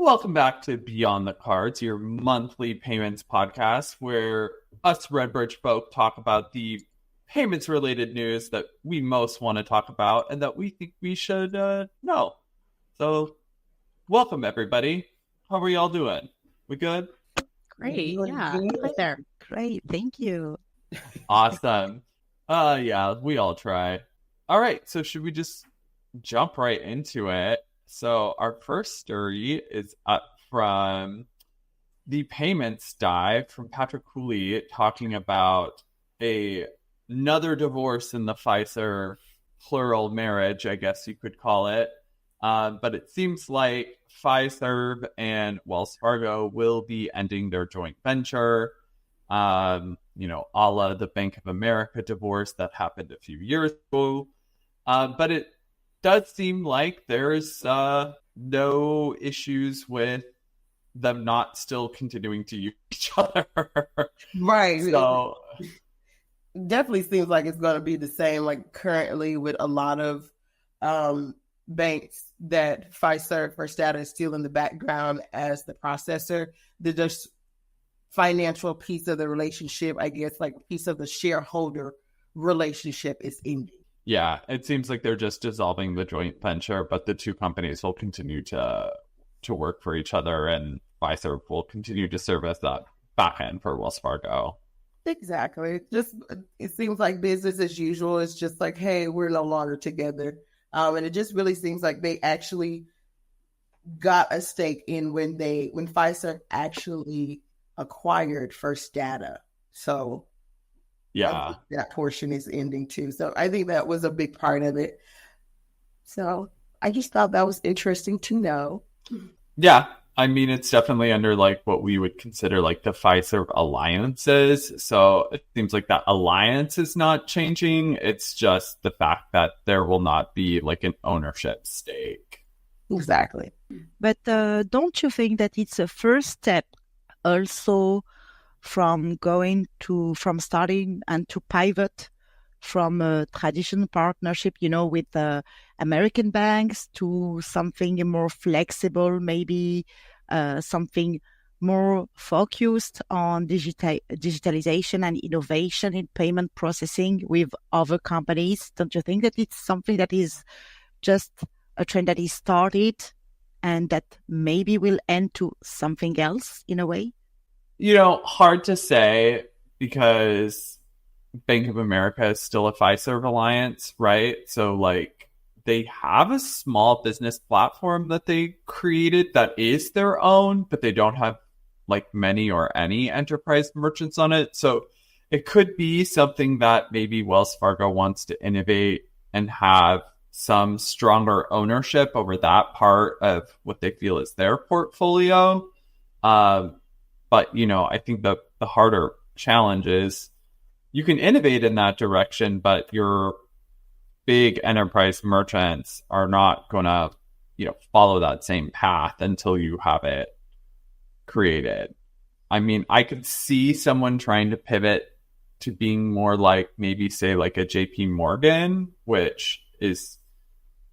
Welcome back to Beyond the Cards, your monthly payments podcast where us Redbridge folk talk about the payments related news that we most want to talk about and that we think we should know. So, welcome everybody. How are y'all doing? We good? Great. Yeah. Hi there. Great. Thank you. Awesome. Yeah, we all try. All right. So, should we just jump right into it? So our first story is up from the payments dive from Patrick Cooley talking about another divorce in the Fiserv plural marriage, I guess you could call it. But it seems like Fiserv and Wells Fargo will be ending their joint venture. A la the Bank of America divorce that happened a few years ago. But it does seem like there's no issues with them not still continuing to use each other. Right. So definitely seems like it's going to be the same like currently with a lot of banks that Fiserv First Data is still in the background as the processor. The just financial piece of the relationship, I guess, like piece of the shareholder relationship is ending. Yeah, it seems like they're just dissolving the joint venture, but the two companies will continue to work for each other, and Fiserv will continue to serve as that back end for Wells Fargo. Exactly. It seems like business as usual. It's just like, hey, we're no longer together. And it just really seems like they actually got a stake in when Fiserv actually acquired First Data. So yeah, that portion is ending too. So I think that was a big part of it. So I just thought that was interesting to know. Yeah. I mean, it's definitely under like what we would consider like the Fiserv alliances. So it seems like that alliance is not changing. It's just the fact that there will not be like an ownership stake. Exactly. But don't you think that it's a first step also from starting and to pivot from a traditional partnership, with American banks to something more flexible, maybe something more focused on digitalization and innovation in payment processing with other companies? Don't you think that it's something that is just a trend that is started and that maybe will end to something else in a way? Hard to say because Bank of America is still a Fiserv alliance, right? So like they have a small business platform that they created that is their own, but they don't have like many or any enterprise merchants on it. So it could be something that maybe Wells Fargo wants to innovate and have some stronger ownership over that part of what they feel is their portfolio. But, I think the harder challenge is you can innovate in that direction, but your big enterprise merchants are not going to, follow that same path until you have it created. I mean, I could see someone trying to pivot to being more like maybe say like a JP Morgan, which is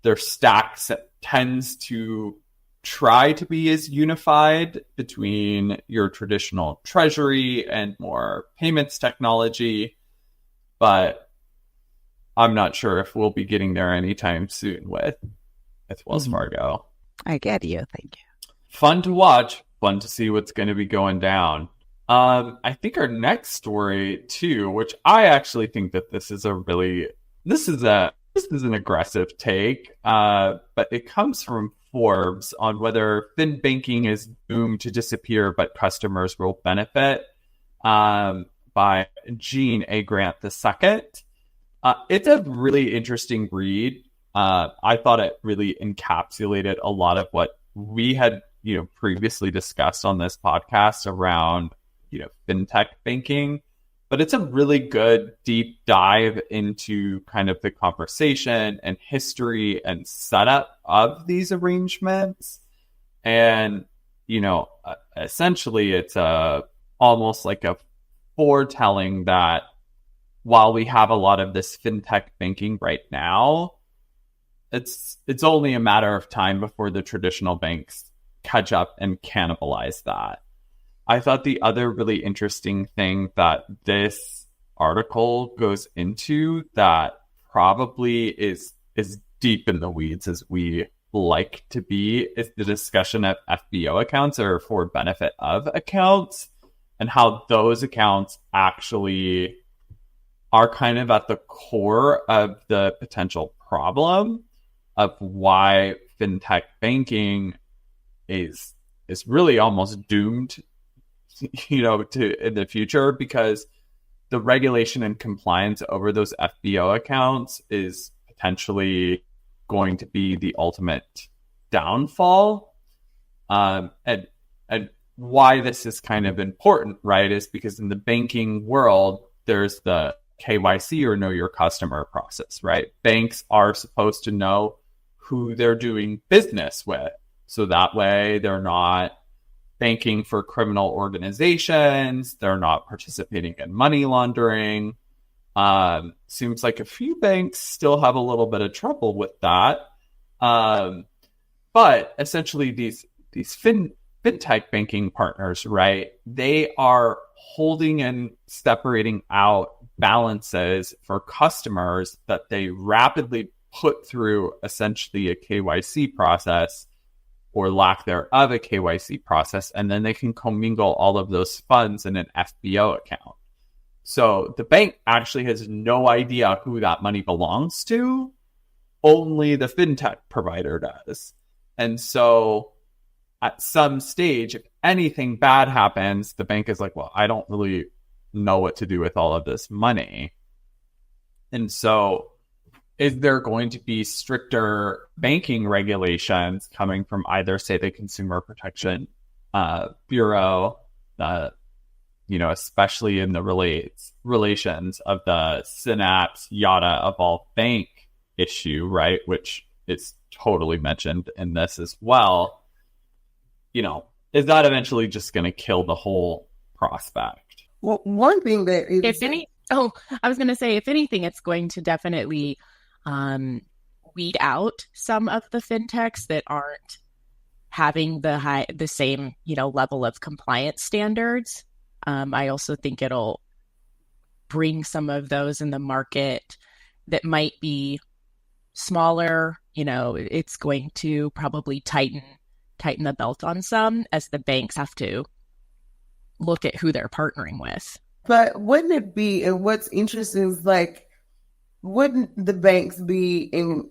their stack tends to try to be as unified between your traditional treasury and more payments technology, but I'm not sure if we'll be getting there anytime soon with Wells Fargo. I get you. Thank you. Fun to watch. Fun to see what's going to be going down. I think our next story too, which I actually think that this is an aggressive take, but it comes from Forbes on whether fin banking is doomed to disappear, but customers will benefit, by Gene A. Grant II. It's a really interesting read. I thought it really encapsulated a lot of what we had, previously discussed on this podcast around, fintech banking. But it's a really good deep dive into kind of the conversation and history and setup of these arrangements. And, essentially it's almost like a foretelling that while we have a lot of this fintech banking right now, it's only a matter of time before the traditional banks catch up and cannibalize that. I thought the other really interesting thing that this article goes into that probably is deep in the weeds as we like to be is the discussion of FBO accounts, or for benefit of accounts, and how those accounts actually are kind of at the core of the potential problem of why fintech banking is really almost doomed, to in the future, because the regulation and compliance over those FBO accounts is potentially going to be the ultimate downfall. And why this is kind of important, right, is because in the banking world, there's the KYC, or know your customer process, right? Banks are supposed to know who they're doing business with. So that way they're not banking for criminal organizations. They're not participating in money laundering. Seems like a few banks still have a little bit of trouble with that. But essentially these fintech banking partners, right, they are holding and separating out balances for customers that they rapidly put through essentially a KYC process, or lack thereof a KYC process, and then they can commingle all of those funds in an FBO account. So the bank actually has no idea who that money belongs to. Only the fintech provider does. And so at some stage, if anything bad happens, the bank is like, well, I don't really know what to do with all of this money. And so is there going to be stricter banking regulations coming from either, say, the Consumer Protection Bureau, especially in the relations of the Synapse, Yada, Evolve Bank issue, right, which is totally mentioned in this as well, is that eventually just going to kill the whole prospect? Well, one thing that is... I was going to say, if anything, it's going to definitely weed out some of the fintechs that aren't having the same, level of compliance standards. I also think it'll bring some of those in the market that might be smaller. It's going to probably tighten the belt on some, as the banks have to look at who they're partnering with. But wouldn't it be, and what's interesting is, like, wouldn't the banks be in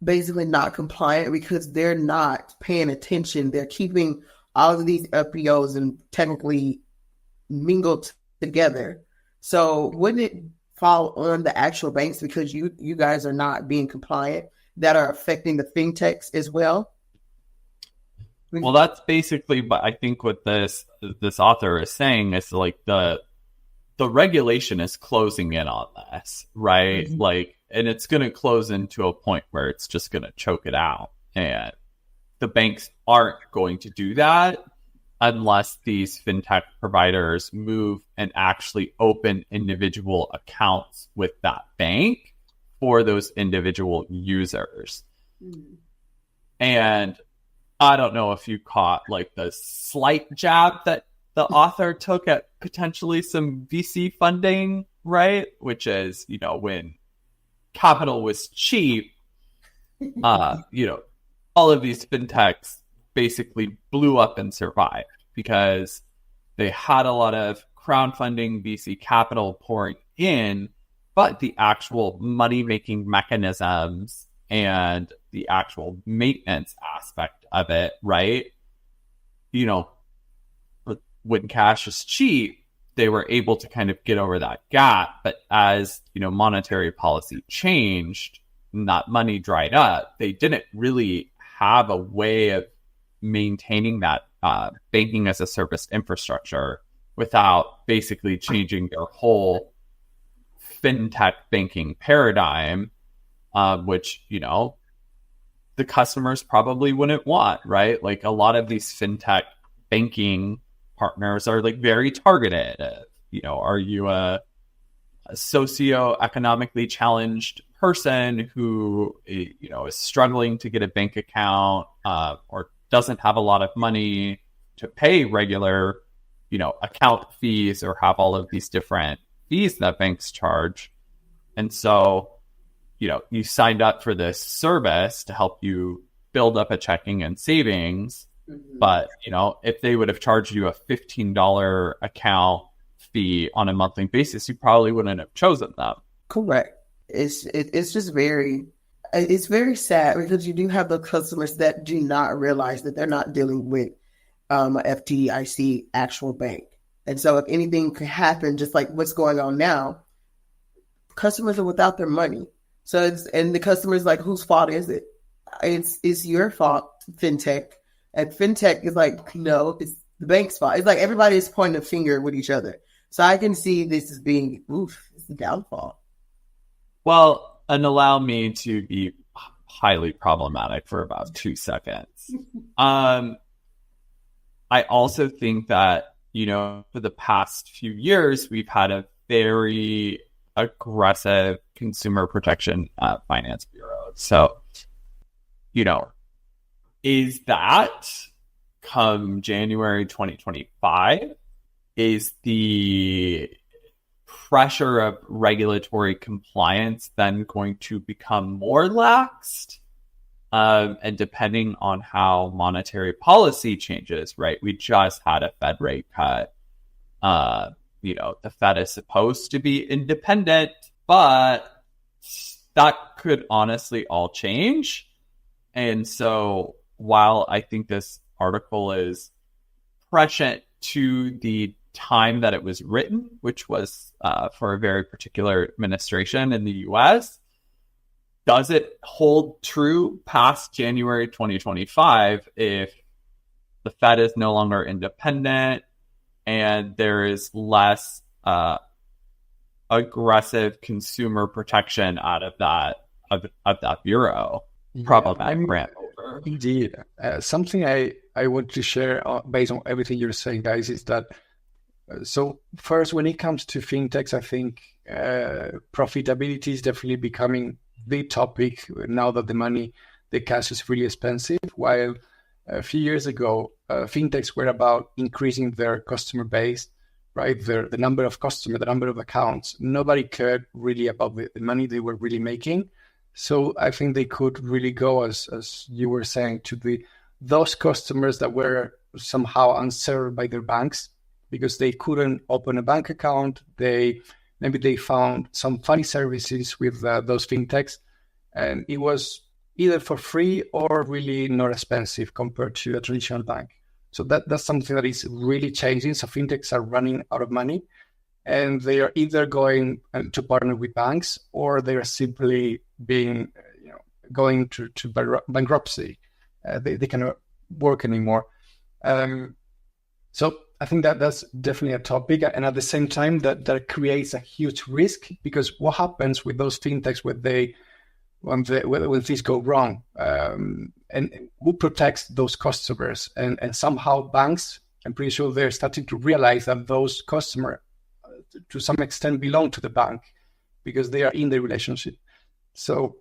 basically not compliant because they're not paying attention? They're keeping all of these FBOs and technically mingled together. So wouldn't it fall on the actual banks because you guys are not being compliant that are affecting the fintechs as well? Well, that's basically, but I think what this author is saying is like the regulation is closing in on this, right? Mm-hmm. Like, and it's going to close into a point where it's just going to choke it out. And the banks aren't going to do that unless these fintech providers move and actually open individual accounts with that bank for those individual users. Mm. And I don't know if you caught like the slight jab that the author took at potentially some VC funding, right? Which is, when capital was cheap, all of these fintechs basically blew up and survived because they had a lot of crowdfunding VC capital pouring in, but the actual money-making mechanisms and the actual maintenance aspect of it, right? When cash is cheap, they were able to kind of get over that gap. But as, monetary policy changed and that money dried up, they didn't really have a way of maintaining that banking as a service infrastructure without basically changing their whole fintech banking paradigm, which, the customers probably wouldn't want, right? Like a lot of these fintech banking partners are like very targeted. Are you a socioeconomically challenged person who, is struggling to get a bank account or doesn't have a lot of money to pay regular, account fees or have all of these different fees that banks charge. And so, you signed up for this service to help you build up a checking and savings. Mm-hmm. But, if they would have charged you a $15 account fee on a monthly basis, you probably wouldn't have chosen them. Correct. It's just it's very sad because you do have the customers that do not realize that they're not dealing with a FDIC actual bank. And so if anything could happen, just like what's going on now, customers are without their money. So and the customer's like, whose fault is it? It's your fault, Fintech. And Fintech is like, no, it's the bank's fault. It's like everybody is pointing a finger with each other. So I can see this as being, it's a downfall. Well, and allow me to be highly problematic for about 2 seconds. I also think that, for the past few years, we've had a very aggressive consumer protection finance bureau. So, is that come January 2025, is the pressure of regulatory compliance then going to become more laxed? And depending on how monetary policy changes, right? We just had a Fed rate cut. The Fed is supposed to be independent, but that could honestly all change. And so while I think this article is prescient to the time that it was written, which was for a very particular administration in the US, does it hold true past January 2025 if the Fed is no longer independent and there is less aggressive consumer protection out of that bureau? Problematic brand. Indeed. Something I want to share based on everything you're saying, guys, is that so first, when it comes to fintechs, I think profitability is definitely becoming the topic now that the cash is really expensive. While a few years ago, fintechs were about increasing their customer base, right? The number of customers, the number of accounts. Nobody cared really about the money they were really making. So I think they could really go, as you were saying, to those customers that were somehow unserved by their banks because they couldn't open a bank account. Maybe they found some funny services with those fintechs, and it was either for free or really not expensive compared to a traditional bank. So that's something that is really changing. So fintechs are running out of money, and they are either going to partner with banks or they are simply going to bankruptcy. They cannot work anymore. So I think that's definitely a topic, and at the same time that creates a huge risk, because what happens with those fintechs when things go wrong, and who protects those customers? And somehow banks, I'm pretty sure they're starting to realize that those customers, to some extent, belong to the bank because they are in the relationship. So,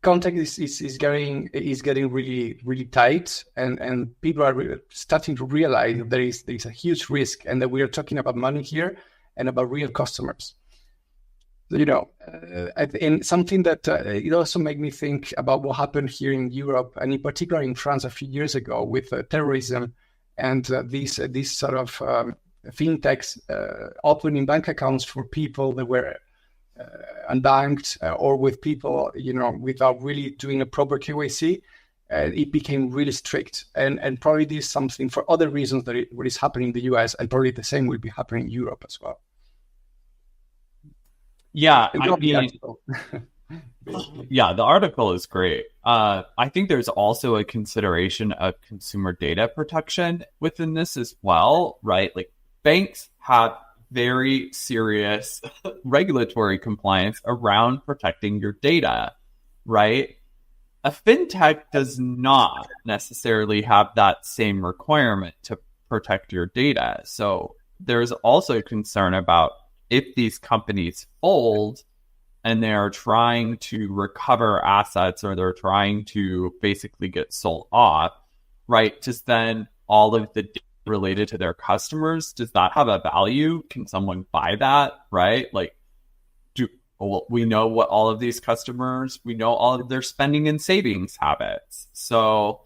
contact is getting really, really tight, and people are starting to realize that there is a huge risk, and that we are talking about money here and about real customers. And something that it also made me think about what happened here in Europe, and in particular in France a few years ago with terrorism and these sort of fintechs opening bank accounts for people that were unbanked or with people, without really doing a proper KYC. It became really strict, and probably this is something for other reasons what is happening in the US, and probably the same will be happening in Europe as well. Yeah, yeah, the article is great. I think there's also a consideration of consumer data protection within this as well, right? Like banks have very serious regulatory compliance around protecting your data, right? A fintech does not necessarily have that same requirement to protect your data. So there's also concern about if these companies fold, and they're trying to recover assets, or they're trying to basically get sold off, right? Just then all of the data related to their customers, does that have a value? Can someone buy that, right? Like, well, we know what all of these customers, we know all of their spending and savings habits. So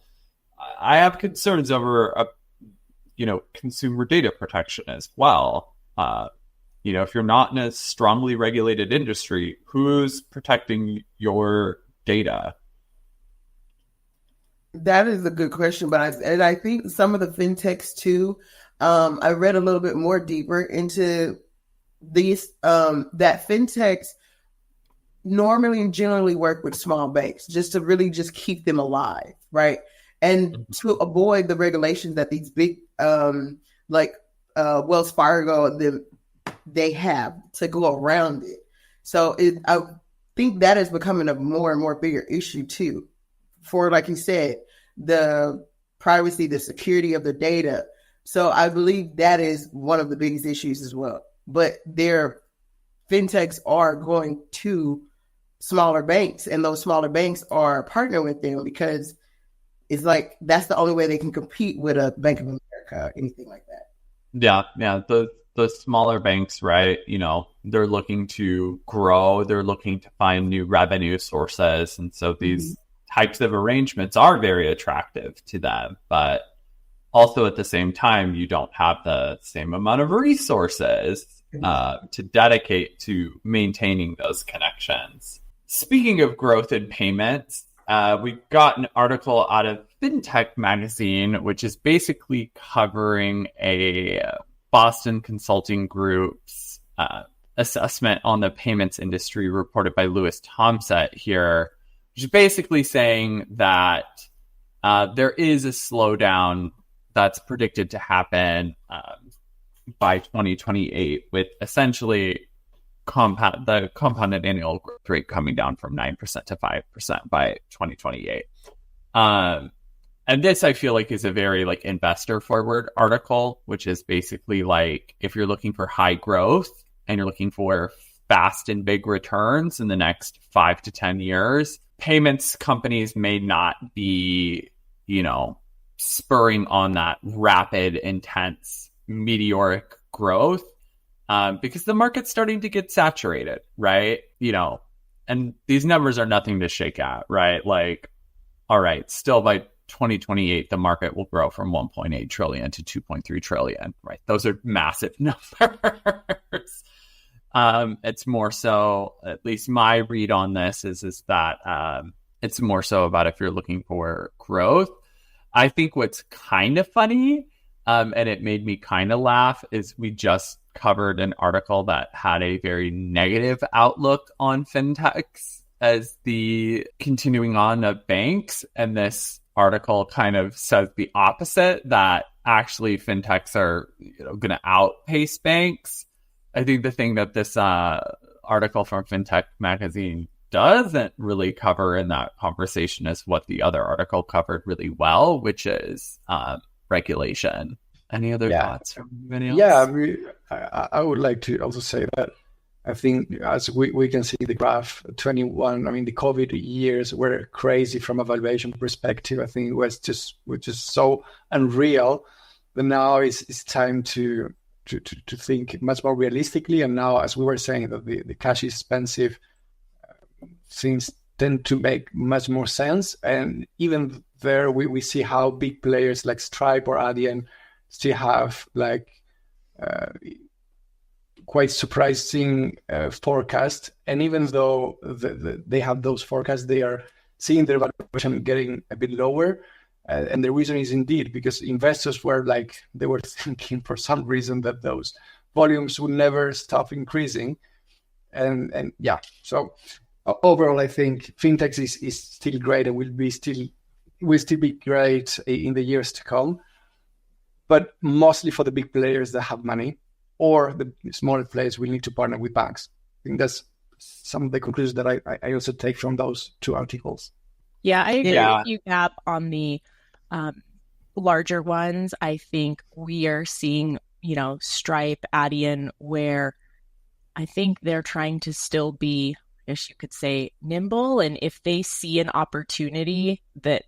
I have concerns over, consumer data protection as well. If you're not in a strongly regulated industry, who's protecting your data? That is a good question, but I think some of the fintechs too. I read a little bit more deeper into these, that fintechs normally and generally work with small banks just to really just keep them alive, right? And to avoid the regulations that these big, Wells Fargo, they have to go around it. So I think that is becoming a more and more bigger issue too, for, like you said, the privacy, the security of the data. So I believe that is one of the biggest issues as well. But their fintechs are going to smaller banks, and those smaller banks are partnering with them because it's like that's the only way they can compete with a Bank of America, anything like that. Yeah. The smaller banks, right? They're looking to grow. They're looking to find new revenue sources, and so these types of arrangements are very attractive to them. But also at the same time, you don't have the same amount of resources to dedicate to maintaining those connections. Speaking of growth in payments, we've got an article out of Fintech magazine, which is basically covering a Boston Consulting Group's assessment on the payments industry reported by Louis Tomset here, which is basically saying that there is a slowdown that's predicted to happen by 2028, with essentially the compounded annual growth rate coming down from 9% to 5% by 2028. And this, I feel like, is a very investor forward article, which is basically like, if you're looking for high growth and you're looking for fast and big returns in the next 5 to 10 years, payments companies may not be, spurring on that rapid, intense, meteoric growth, because the market's starting to get saturated, right? And these numbers are nothing to shake at, right? Like, all right, still by 2028, the market will grow from 1.8 trillion to 2.3 trillion, right? Those are massive numbers. It's more so, at least my read on this is that it's more so about if you're looking for growth. I think what's kind of funny, and it made me kind of laugh, is we just covered an article that had a very negative outlook on fintechs as the continuing on of banks. And this article kind of says the opposite, that actually fintechs are going to outpace banks. I think the thing that this article from Fintech magazine doesn't really cover in that conversation is what the other article covered really well, which is regulation. Any other thoughts from anybody else? Yeah, I would like to also say that I think, as we can see the graph, 21, the COVID years were crazy from a valuation perspective. I think it was just so unreal. But now it's time to think much more realistically. And now, as we were saying, that the cash is expensive, things tend to make much more sense. And even there, we see how big players like Stripe or Adyen still have quite surprising forecast. And even though they have those forecasts, they are seeing their valuation getting a bit lower. And the reason is indeed because investors were thinking for some reason that those volumes would never stop increasing. And so overall, I think fintechs is still great and will still be great in the years to come, but mostly for the big players that have money, or the smaller players will need to partner with banks. I think that's some of the conclusions that I also take from those two articles. Yeah, I agree with you, Gab, on the larger ones. I think we are seeing, Stripe, Adyen, where I think they're trying to still be, guess you could say, nimble. And if they see an opportunity that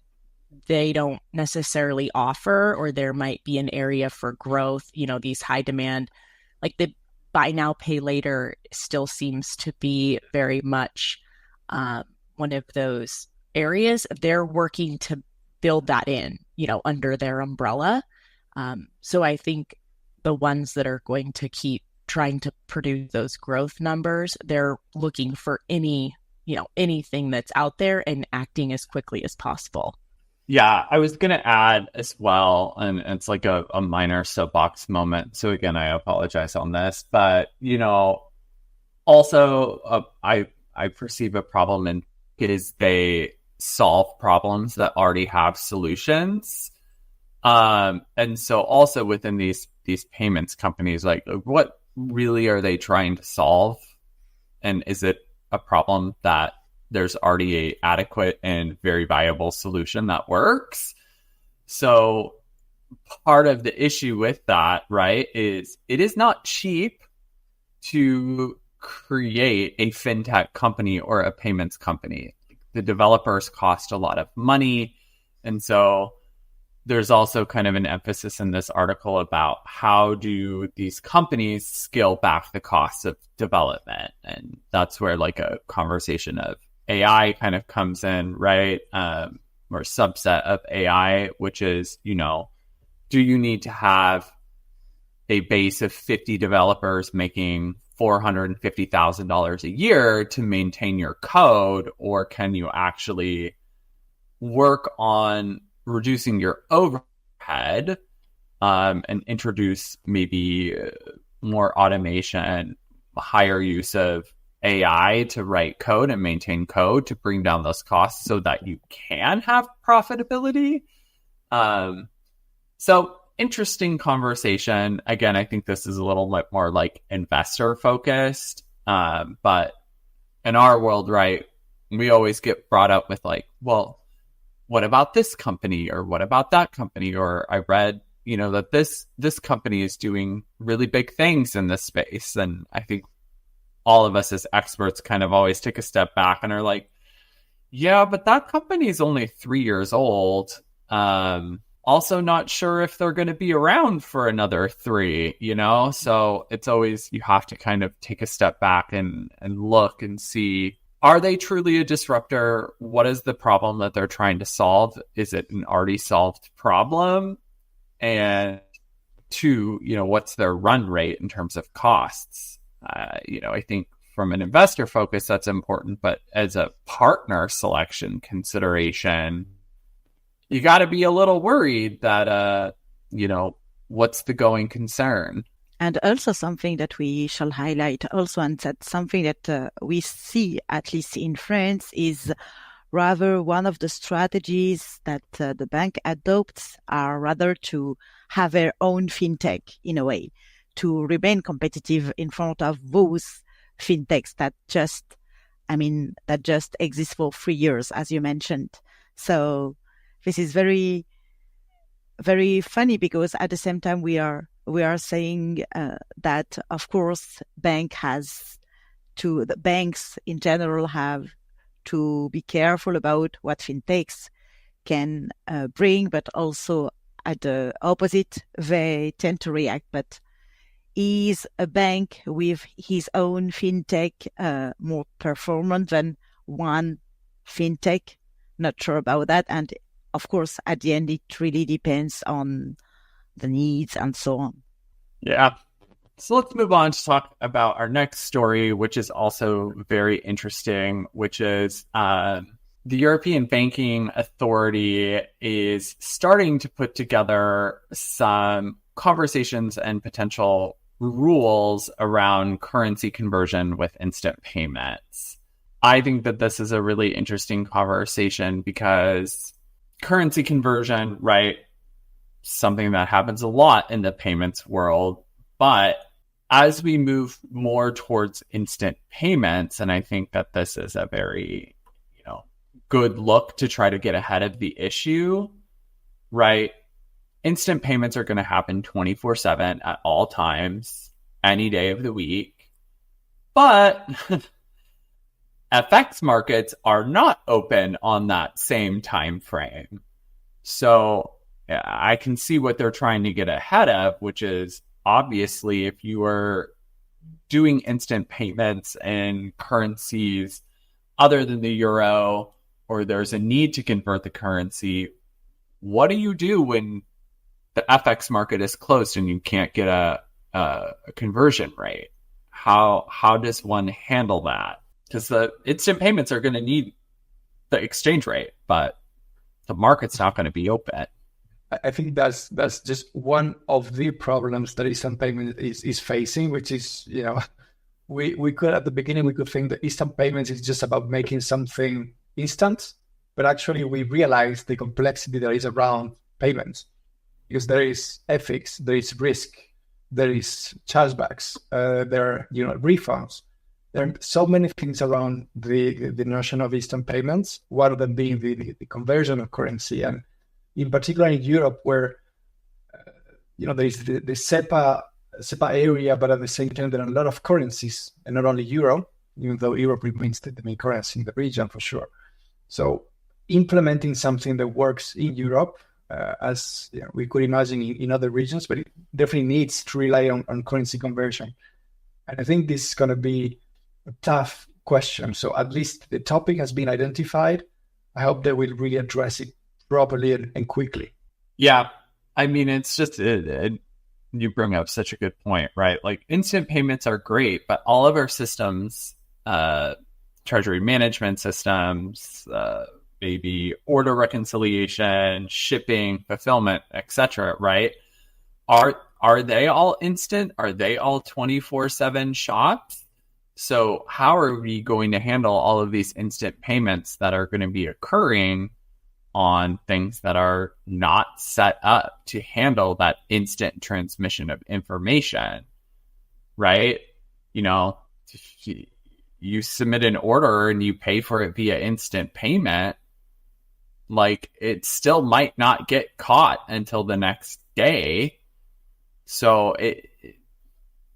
they don't necessarily offer, or there might be an area for growth, these high demand, like the buy now, pay later still seems to be very much one of those areas. They're working to build that in, under their umbrella. So I think the ones that are going to keep trying to produce those growth numbers, they're looking for anything that's out there and acting as quickly as possible. Yeah, I was going to add as well, and it's like a minor soapbox moment. So again, I apologize on this, but also I perceive a problem in is they solve problems that already have solutions. And so also within these payments companies, like what really are they trying to solve? And is it a problem that there's already a adequate and very viable solution that works? So part of the issue with that, right, is it is not cheap to create a fintech company or a payments company. The developers cost a lot of money. And so there's also kind of an emphasis in this article about how do these companies scale back the costs of development. And that's where like a conversation of AI kind of comes in, right? Or subset of AI, which is, do you need to have a base of 50 developers making $450,000 a year to maintain your code? Or can you actually work on reducing your overhead and introduce maybe more automation, higher use of AI to write code and maintain code to bring down those costs so that you can have profitability? So interesting conversation. Again, I think this is a little bit more like investor focused. But in our world, right, we always get brought up with like, well, what about this company, or what about that company? Or I read, that this company is doing really big things in this space. And I think all of us as experts kind of always take a step back and are like, yeah, but that company is only 3 years old. Also not sure if they're going to be around for another 3, So it's always, you have to kind of take a step back and look and see, are they truly a disruptor? What is the problem that they're trying to solve? Is it an already solved problem? And 2, what's their run rate in terms of costs? I think from an investor focus, that's important. But as a partner selection consideration, you got to be a little worried that, what's the going concern? And also something that we shall highlight also, and that's something that we see, at least in France, is rather one of the strategies that the bank adopts are rather to have their own fintech in a way, to remain competitive in front of those fintechs that just exist for 3 years, as you mentioned. So this is very, very funny, because at the same time we are saying that of course the banks in general have to be careful about what fintechs can bring, but also at the opposite, they tend to react. But is a bank with his own fintech more performant than one fintech? Not sure about that. And of course, at the end, it really depends on the needs and so on. Yeah. So let's move on to talk about our next story, which is also very interesting, which is the European Banking Authority is starting to put together some conversations and potential rules around currency conversion with instant payments. I think that this is a really interesting conversation because currency conversion, right, something that happens a lot in the payments world. But as we move more towards instant payments, and I think that this is a very, good look to try to get ahead of the issue, right? Instant payments are going to happen 24/7 at all times, any day of the week. But FX markets are not open on that same time frame. So I can see what they're trying to get ahead of, which is obviously if you are doing instant payments in currencies other than the euro, or there's a need to convert the currency, what do you do when the FX market is closed and you can't get a conversion rate? How does one handle that? Because the instant payments are going to need the exchange rate, but the market's not going to be open. I think that's just one of the problems that instant payment is facing, which is, we could at the beginning, we could think that instant payments is just about making something instant, but actually we realize the complexity that is around payments, because there is ethics, there is risk, there is chargebacks, there are refunds. There are so many things around the notion of instant payments, one of them being the conversion of currency. And in particular in Europe, where there is the SEPA area, but at the same time there are a lot of currencies, and not only euro, even though Europe remains the main currency in the region for sure. So implementing something that works in Europe, as we could imagine in other regions, but it definitely needs to rely on currency conversion. And I think this is going to be a tough question. So at least the topic has been identified. I hope they will really address it properly and quickly. Yeah. I mean, it's just, you bring up such a good point, right? Like instant payments are great, but all of our systems, treasury management systems, maybe order reconciliation, shipping, fulfillment, etc., right? Are they all instant? Are they all 24/7 shops? So how are we going to handle all of these instant payments that are going to be occurring on things that are not set up to handle that instant transmission of information, right? You submit an order and you pay for it via instant payment, like it still might not get caught until the next day. So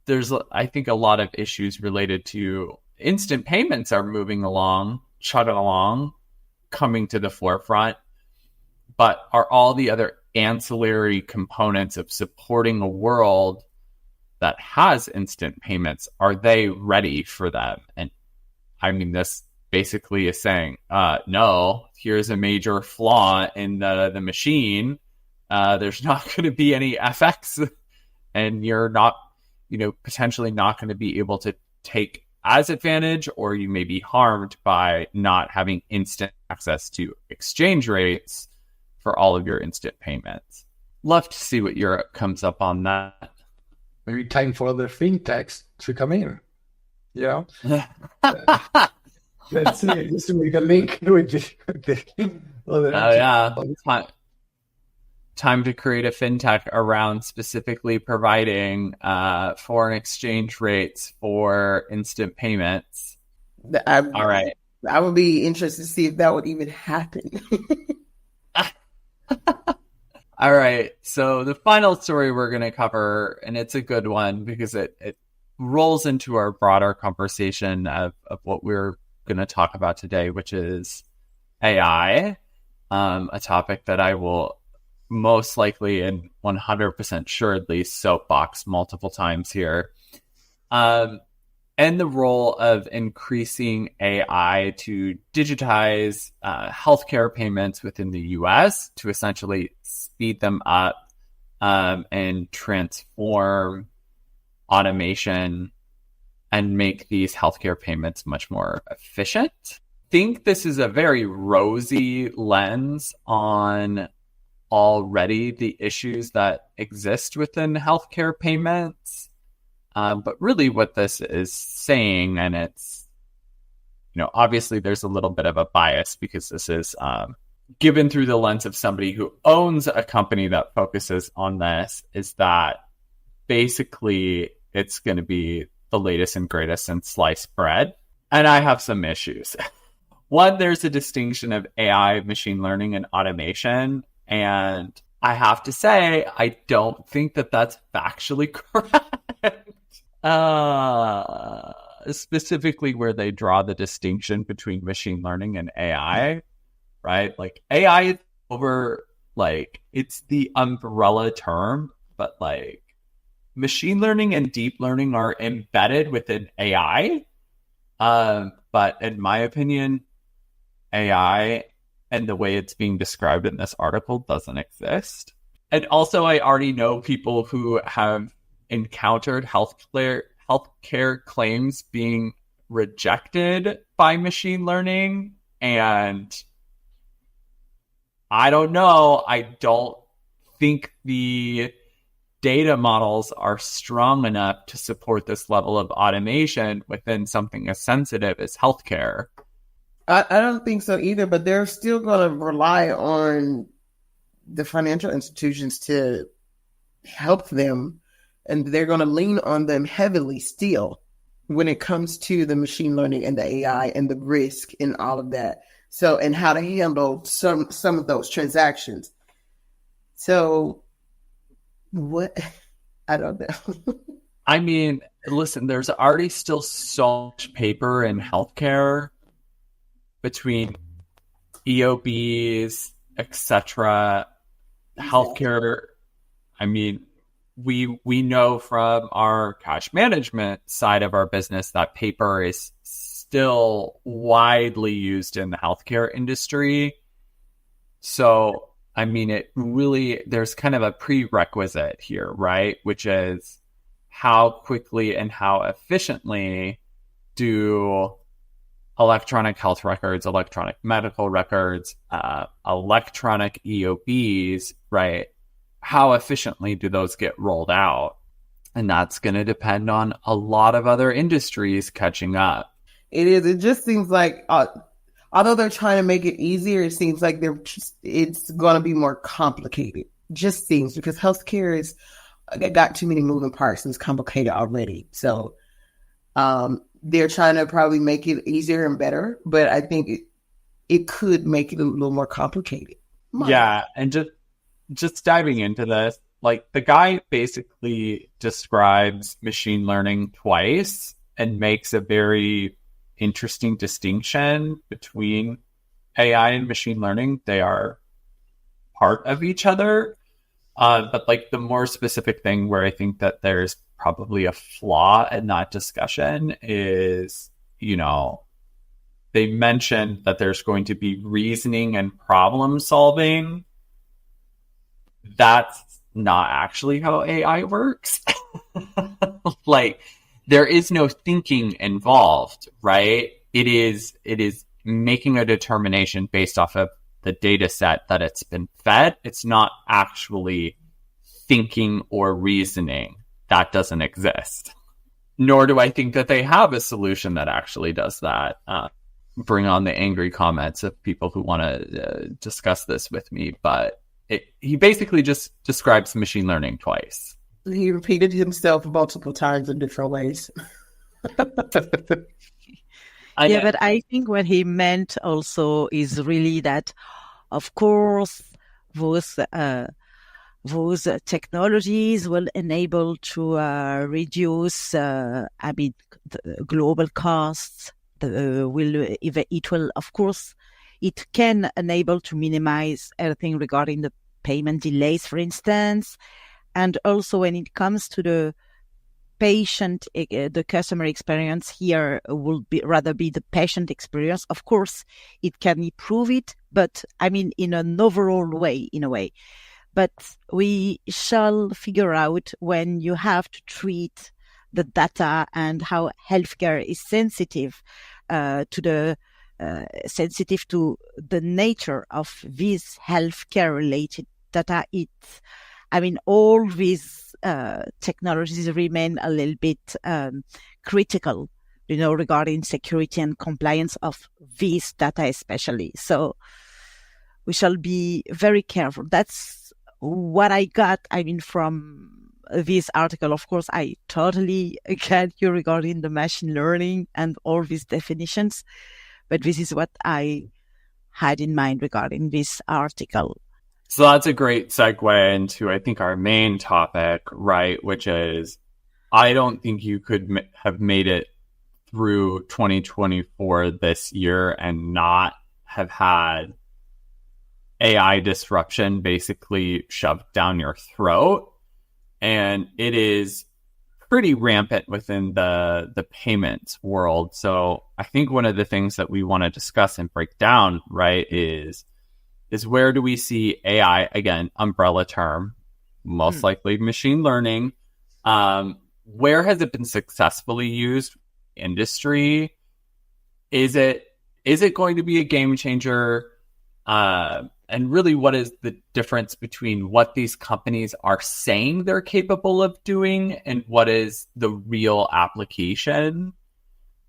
there's, I think, a lot of issues related to instant payments are moving along, chugging along, coming to the forefront. But are all the other ancillary components of supporting a world that has instant payments, are they ready for them? And I mean, this basically is saying, no, here's a major flaw in the machine. There's not going to be any FX, and you're not, potentially not going to be able to take as advantage, or you may be harmed by not having instant access to exchange rates for all of your instant payments. Love to see what Europe comes up on that. Maybe time for the Fintechs to come in. Yeah. Let's see. Just to make a link with the other. Oh, yeah. Time to create a fintech around specifically providing foreign exchange rates for instant payments. All right. I would be interested to see if that would even happen. All right. So the final story we're going to cover, and it's a good one because it rolls into our broader conversation of what we're going to talk about today, which is AI, a topic that I will most likely and 100% assuredly soapbox multiple times here. And the role of increasing AI to digitize healthcare payments within the US to essentially speed them up and transform automation and make these healthcare payments much more efficient. I think this is a very rosy lens on already the issues that exist within healthcare payments. But really what this is saying, and it's, obviously there's a little bit of a bias because this is given through the lens of somebody who owns a company that focuses on this, is that basically it's going to be the latest and greatest in sliced bread. And I have some issues. One, there's a distinction of AI, machine learning, and automation. And I have to say, I don't think that that's factually correct. specifically where they draw the distinction between machine learning and AI, right? Like AI is over, like it's the umbrella term, but like machine learning and deep learning are embedded within AI. But in my opinion, AI and the way it's being described in this article doesn't exist. And also, I already know people who have encountered healthcare claims being rejected by machine learning. And I don't know. I don't think the data models are strong enough to support this level of automation within something as sensitive as healthcare. I don't think so either, but they're still going to rely on the financial institutions to help them, and they're going to lean on them heavily still when it comes to the machine learning and the AI and the risk and all of that. So, and how to handle some of those transactions. So, what? I don't know. I mean, listen, there's already still so much paper in healthcare between EOBs, etc. Healthcare, I mean, we know from our cash management side of our business that paper is still widely used in the healthcare industry. So, I mean, it really, there's kind of a prerequisite here, right? Which is how quickly and how efficiently do electronic health records, electronic medical records, electronic EOBs, right? How efficiently do those get rolled out? And that's going to depend on a lot of other industries catching up. It is. It just seems like, although they're trying to make it easier, it seems like it's going to be more complicated. Just seems, because healthcare is got too many moving parts and it's complicated already. So, they're trying to probably make it easier and better, but I think it could make it a little more complicated. Yeah, and just diving into this, like the guy basically describes machine learning twice and makes a very interesting distinction between AI and machine learning. They are part of each other. But like the more specific thing where I think that there's probably a flaw in that discussion is, you know, they mentioned that there's going to be reasoning and problem solving. That's not actually how AI works. Like, there is no thinking involved, right? It is making a determination based off of the data set that it's been fed. It's not actually thinking or reasoning. That doesn't exist. Nor do I think that they have a solution that actually does that. Bring on the angry comments of people who want to discuss this with me. But he basically just describes machine learning twice. He repeated himself multiple times in different ways. But I think what he meant also is really that, of course, those technologies will enable to reduce, the global costs. Of course, it can enable to minimize everything regarding the payment delays, for instance, and also when it comes to the patient, the customer experience here will rather be the patient experience. Of course, it can improve it, but I mean, in an overall way, in a way. But we shall figure out when you have to treat the data and how healthcare is sensitive sensitive to the nature of this healthcare related data. All these technologies remain a little bit critical, regarding security and compliance of this data especially. So we shall be very careful. That's what I got, from this article. Of course, I totally get you regarding the machine learning and all these definitions, but this is what I had in mind regarding this article. So that's a great segue into, I think, our main topic, right? Which is, I don't think you could have made it through 2024 this year and not have had AI disruption basically shoved down your throat. And it is pretty rampant within the payments world. So I think one of the things that we want to discuss and break down, right, is where do we see AI, again, umbrella term, most likely machine learning. Where has it been successfully used? Industry? Is it going to be a game changer? And really, what is the difference between what these companies are saying they're capable of doing and what is the real application?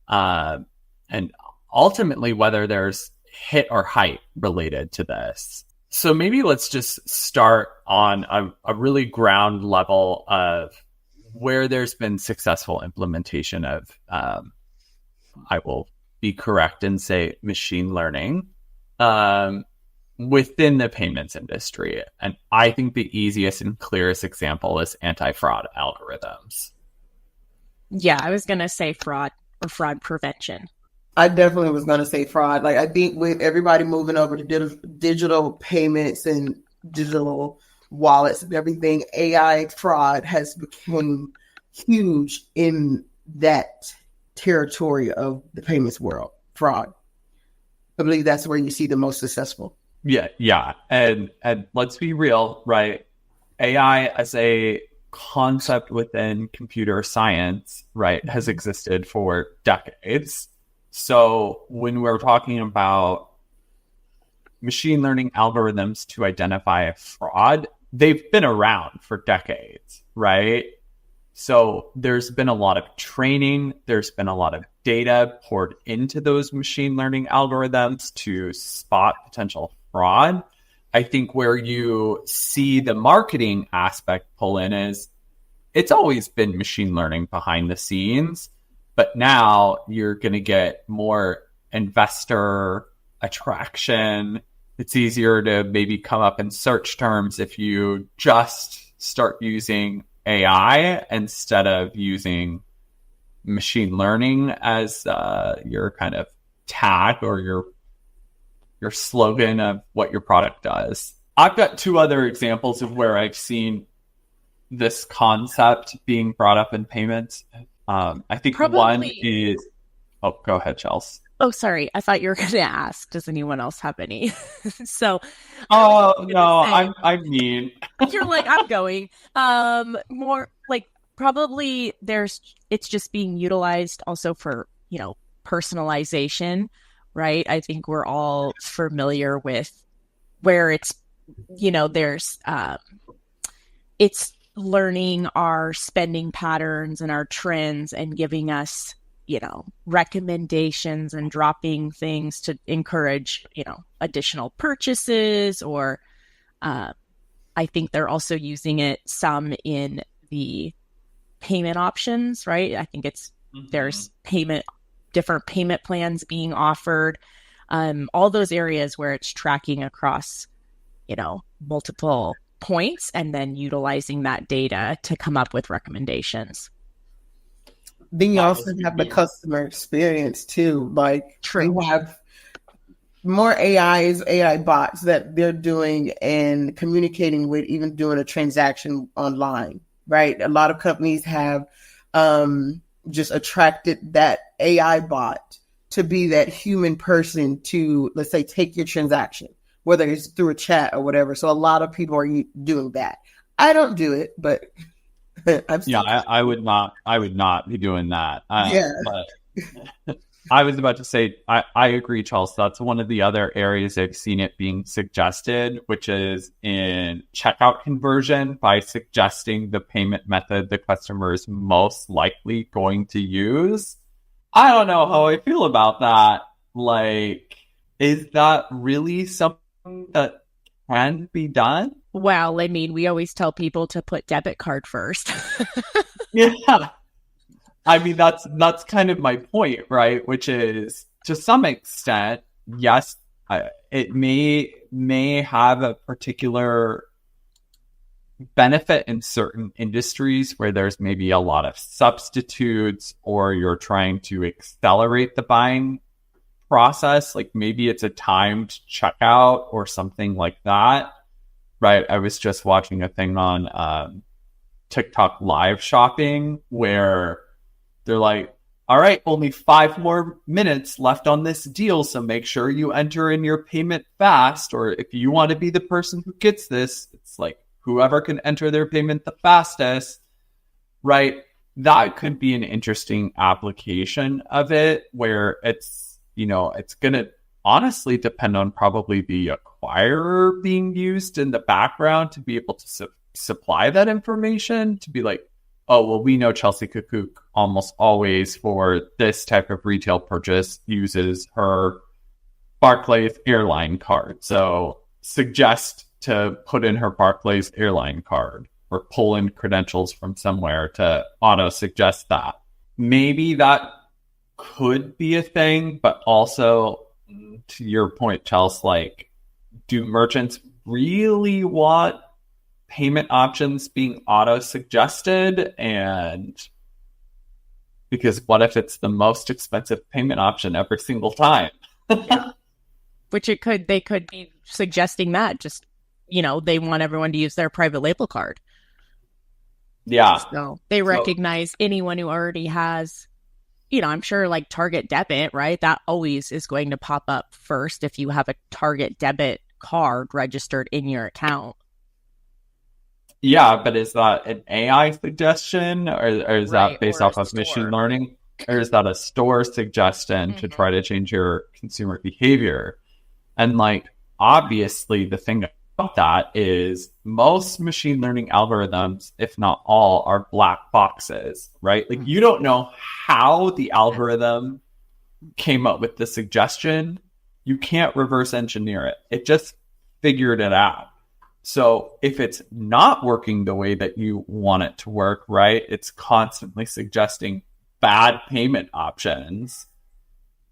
And ultimately, whether there's hit or hype related to this. So maybe let's just start on a really ground level of where there's been successful implementation of, I will be correct and say machine learning. Within the payments industry. And I think the easiest and clearest example is anti-fraud algorithms. Yeah, I was going to say fraud or fraud prevention. I definitely was going to say fraud. Like, I think with everybody moving over to digital payments and digital wallets and everything, AI fraud has become huge in that territory of the payments world. Fraud. I believe that's where you see the most successful. Yeah. And let's be real, right? AI as a concept within computer science, right, has existed for decades. So when we're talking about machine learning algorithms to identify a fraud, they've been around for decades, right? So there's been a lot of training, there's been a lot of data poured into those machine learning algorithms to spot potential fraud. I think where you see the marketing aspect pull in is it's always been machine learning behind the scenes, but now you're going to get more investor attraction. It's easier to maybe come up in search terms if you just start using AI instead of using machine learning as your kind of tag or your slogan of what your product does. I've got two other examples of where I've seen this concept being brought up in payments. I think one is... Oh, go ahead, Chelsea. Oh, sorry. I thought you were going to ask, does anyone else have any? So... Oh, no, I mean... You're like, I'm going. More like probably it's just being utilized also for, personalization, right? I think we're all familiar with where it's, there's, it's learning our spending patterns and our trends and giving us, recommendations and dropping things to encourage, additional purchases or, I think they're also using it some in the payment options, right? I think there's different payment plans being offered, all those areas where it's tracking across, multiple points and then utilizing that data to come up with recommendations. Then you also have the customer experience too. Like, True. We have more AI bots that they're doing and communicating with, even doing a transaction online, right? A lot of companies have just attracted that AI bot to be that human person to, let's say, take your transaction, whether it's through a chat or whatever. So a lot of people are doing that. I don't do it, but I would not be doing that. But I was about to say, I agree, Charles. That's one of the other areas I've seen it being suggested, which is in checkout conversion by suggesting the payment method the customer is most likely going to use. I don't know how I feel about that. Like, is that really something that can be done? Well, I mean, we always tell people to put debit card first. Yeah. I mean, that's kind of my point, right? Which is, to some extent, yes, it may have a particular benefit in certain industries where there's maybe a lot of substitutes, or you're trying to accelerate the buying process. Like maybe it's a timed checkout or something like that, right? I was just watching a thing on TikTok live shopping where they're like, all right, only 5 more minutes left on this deal, so make sure you enter in your payment fast. Or if you want to be the person who gets this, it's like whoever can enter their payment the fastest, right? That could be an interesting application of it, where it's, you know, it's going to honestly depend on probably the acquirer being used in the background to be able to supply that information, to be like, oh, well, we know Chelsea Kukuk almost always for this type of retail purchase uses her Barclays airline card. So suggest to put in her Barclays airline card, or pull in credentials from somewhere to auto suggest that. Maybe that could be a thing, but also to your point, Chelsea, like, do merchants really want payment options being auto-suggested? And because what if it's the most expensive payment option every single time? Yeah. Which they could be suggesting that just, you know, they want everyone to use their private label card. Yeah. So they recognize anyone who already has, you know, I'm sure like Target debit, right? That always is going to pop up first if you have a Target debit card registered in your account. Yeah, but is that an AI suggestion, or is that based off of machine learning? Or is that a store suggestion to try to change your consumer behavior? And like, obviously, the thing about that is most machine learning algorithms, if not all, are black boxes, right? Like, you don't know how the algorithm came up with the suggestion. You can't reverse engineer it. It just figured it out. So if it's not working the way that you want it to work, right, it's constantly suggesting bad payment options.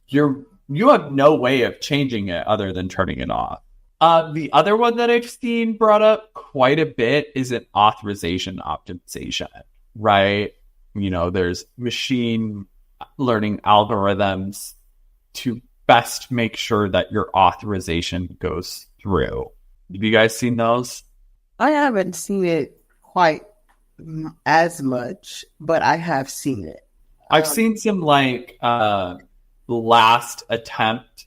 You have no way of changing it other than turning it off. The other one that I've seen brought up quite a bit is an authorization optimization, right? You know, there's machine learning algorithms to best make sure that your authorization goes through. Have you guys seen those? I haven't seen it quite as much, but I have seen it. I've seen some like last attempt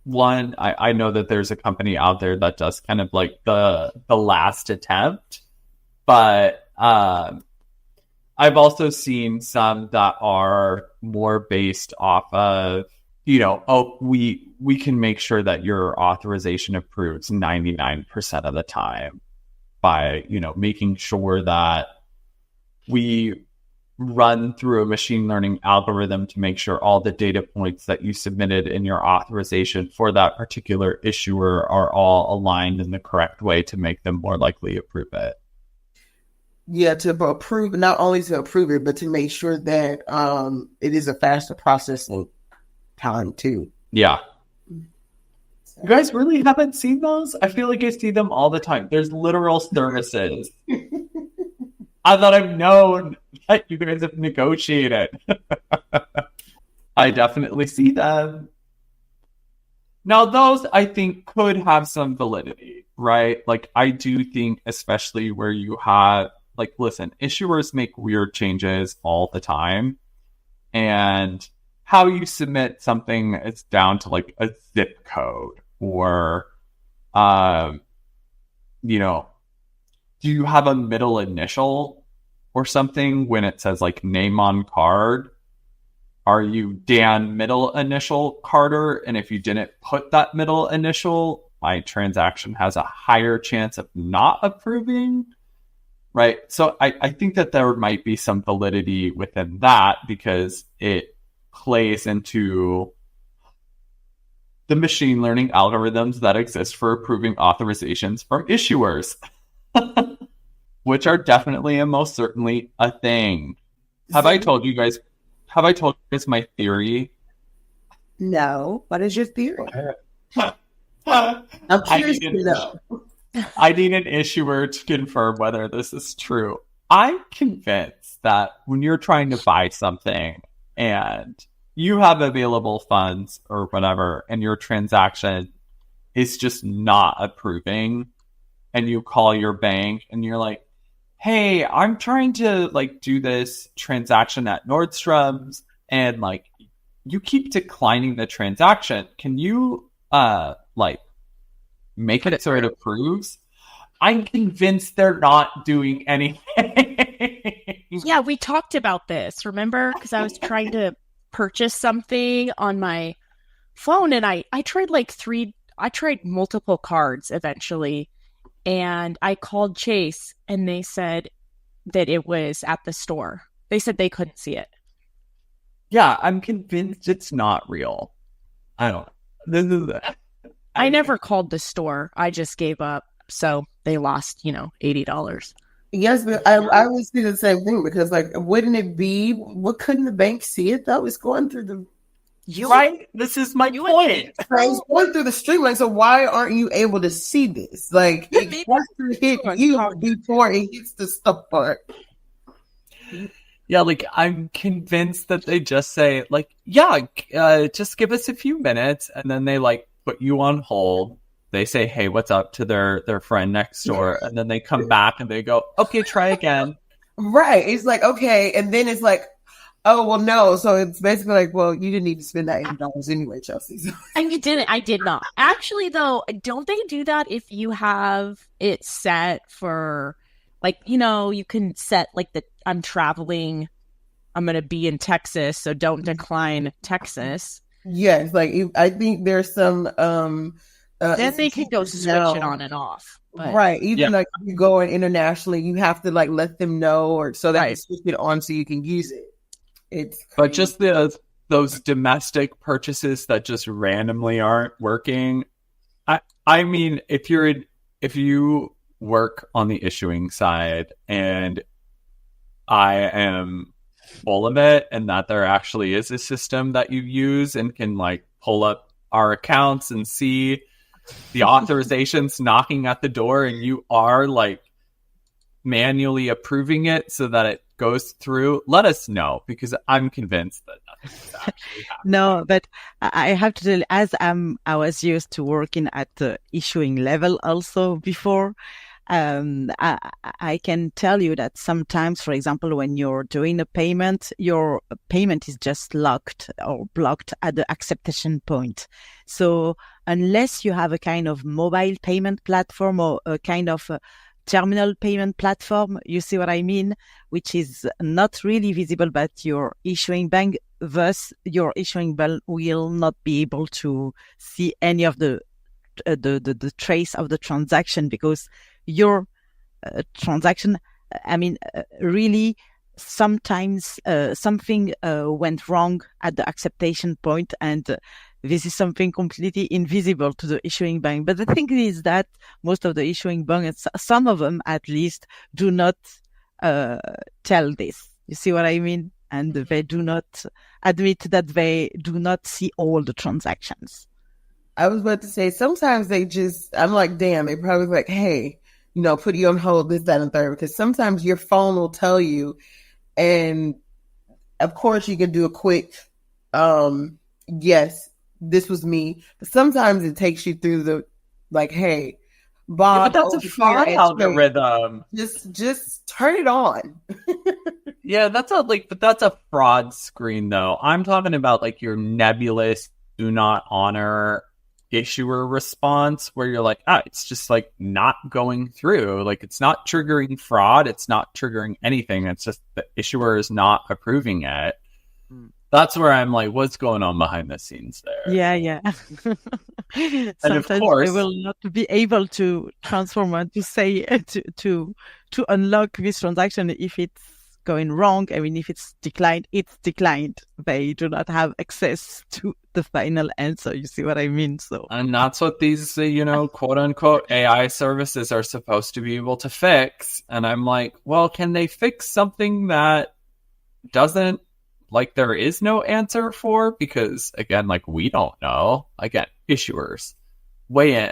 one. I know that there's a company out there that does kind of like the last attempt, but I've also seen some that are more based off of, you know, oh, we can make sure that your authorization approves 99% of the time by, you know, making sure that we run through a machine learning algorithm to make sure all the data points that you submitted in your authorization for that particular issuer are all aligned in the correct way to make them more likely approve it. Yeah, to approve, not only to approve it, but to make sure that it is a faster processing time too. Yeah. You guys really haven't seen those? I feel like I see them all the time. There's literal services that I've known that you guys have negotiated. I definitely see them. Now, those I think could have some validity, right? Like, I do think, especially where you have, like, listen, issuers make weird changes all the time. And how you submit something is down to like a zip code, or, you know, do you have a middle initial or something when it says like name on card? Are you Dan middle initial Carter? And if you didn't put that middle initial, my transaction has a higher chance of not approving, right? So I think that there might be some validity within that, because it plays into the machine learning algorithms that exist for approving authorizations from issuers, which are definitely and most certainly a thing. Have I told you guys my theory? No. What is your theory? I'm curious to know. I need an issuer to confirm whether this is true. I'm convinced that when you're trying to buy something and you have available funds or whatever, and your transaction is just not approving, and you call your bank and you're like, hey, I'm trying to like do this transaction at Nordstrom's, and like you keep declining the transaction. Can you like make it so it approves? I'm convinced they're not doing anything. Yeah, we talked about this, remember? Because I was trying to purchase something on my phone, and I tried I tried multiple cards eventually, and I called Chase, and they said that it was at the store. They said they couldn't see it. Yeah, I'm convinced it's not real. I don't know. I never called the store. I just gave up. So they lost, $80. Yes, but I would see the same thing because, like, wouldn't it be? What couldn't the bank see it though? It's going through the right. This is my point. It's going through the stream. Like, so why aren't you able to see this? Like, it has to hit you before it hits the stuff part. Yeah, like I'm convinced that they just say, like, yeah, just give us a few minutes, and then they like put you on hold. They say, hey, what's up to their friend next door, and then they come back and they go, okay, try again. Right. It's like, okay, and then it's like, oh well, no. So it's basically like, well, you didn't need to spend that $80 anyway, Chelsea. And you didn't. I did not. Actually, though, don't they do that if you have it set for, like, you can set like I'm traveling, I'm going to be in Texas, so don't decline Texas. Yes, like I think there's some then they can go switch it on and off. But, right. Even like if you're going internationally, you have to like let them know or so that you switch it on so you can use it. It's crazy. But just those domestic purchases that just randomly aren't working. I mean, if you work on the issuing side, and I am full of it, and that there actually is a system that you use and can like pull up our accounts and see the authorizations knocking at the door, and you are like manually approving it so that it goes through, let us know, because I'm convinced that nothing's actually happening. No, but I have to tell you, as I was used to working at the issuing level also before, I can tell you that sometimes, for example, when you're doing a payment, your payment is just locked or blocked at the acceptation point. So unless you have a kind of mobile payment platform or a kind of terminal payment platform, you see what I mean, which is not really visible, but your issuing bank, thus your issuing bank will not be able to see any of the trace of the transaction, because your transaction, really sometimes something went wrong at the acceptation point, and this is something completely invisible to the issuing bank. But the thing is that most of the issuing banks, some of them at least, do not tell this. You see what I mean? And they do not admit that they do not see all the transactions. I was about to say, sometimes I'm like, damn, they probably like, hey, put you on hold, this, that, and third, because sometimes your phone will tell you, and of course you can do a quick, yes, this was me. But sometimes it takes you through the, like, hey, Bob, but that's a fraud algorithm. Just turn it on. Yeah, that's a fraud screen though. I'm talking about like your nebulous do not honor issuer response where you're like, it's just like not going through. Like it's not triggering fraud. It's not triggering anything. It's just the issuer is not approving it. That's where I'm like, what's going on behind the scenes there? Yeah. And sometimes of course, they will not be able to transform and to say to unlock this transaction if it's going wrong. I mean, if it's declined, it's declined. They do not have access to the final answer. You see what I mean? So, and that's what these, quote unquote AI services are supposed to be able to fix. And I'm like, well, can they fix something that doesn't, like, there is no answer for? Because again, like, we don't know. Again, issuers weigh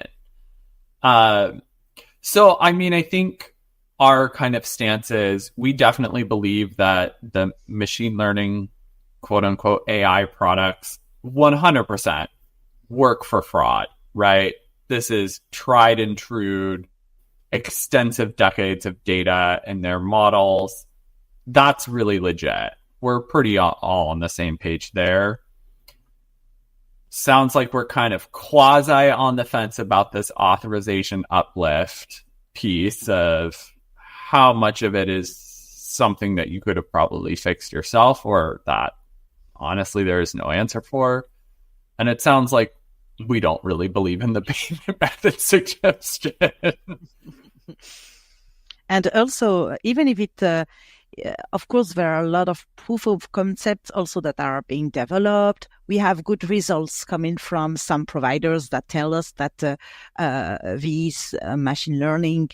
in. So, I mean, I think our kind of stance is we definitely believe that the machine learning, quote unquote, AI products 100% work for fraud, right? This is tried and true, extensive decades of data in their models. That's really legit. We're pretty all on the same page there. Sounds like we're kind of quasi on the fence about this authorization uplift piece of how much of it is something that you could have probably fixed yourself or that honestly there is no answer for. And it sounds like we don't really believe in the payment method suggestion. And also, even if it, of course, there are a lot of proof of concepts also that are being developed. We have good results coming from some providers that tell us that these machine learning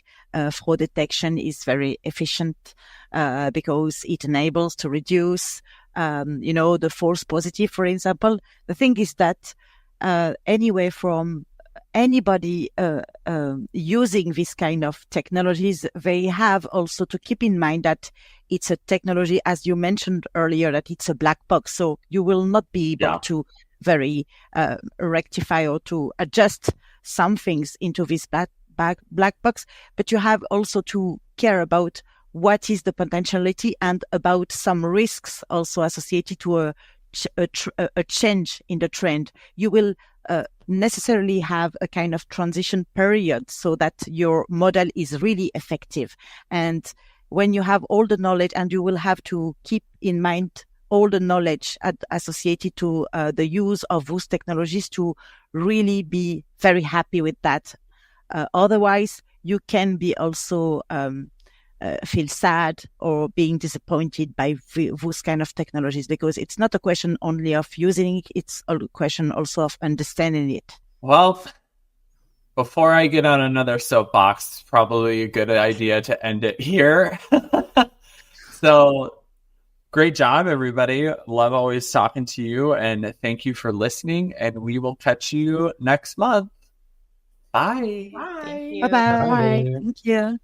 fraud detection is very efficient because it enables to reduce, the false positive, for example. The thing is that anyway, from anybody using this kind of technologies, they have also to keep in mind that it's a technology, as you mentioned earlier, that it's a black box. So you will not be able to very rectify or to adjust some things into this black box. But you have also to care about what is the potentiality and about some risks also associated to a change in the trend. You will necessarily have a kind of transition period so that your model is really effective. And when you have all the knowledge, and you will have to keep in mind all the knowledge associated to the use of those technologies to really be very happy with that. Otherwise, you can be also feel sad or being disappointed by those kind of technologies, because it's not a question only of using it, it's a question also of understanding it. Well, before I get on another soapbox, it's probably a good idea to end it here. So great job, everybody. Love always talking to you, and thank you for listening, and we will catch you next month. Bye. Bye. Bye-bye. Bye. Thank you.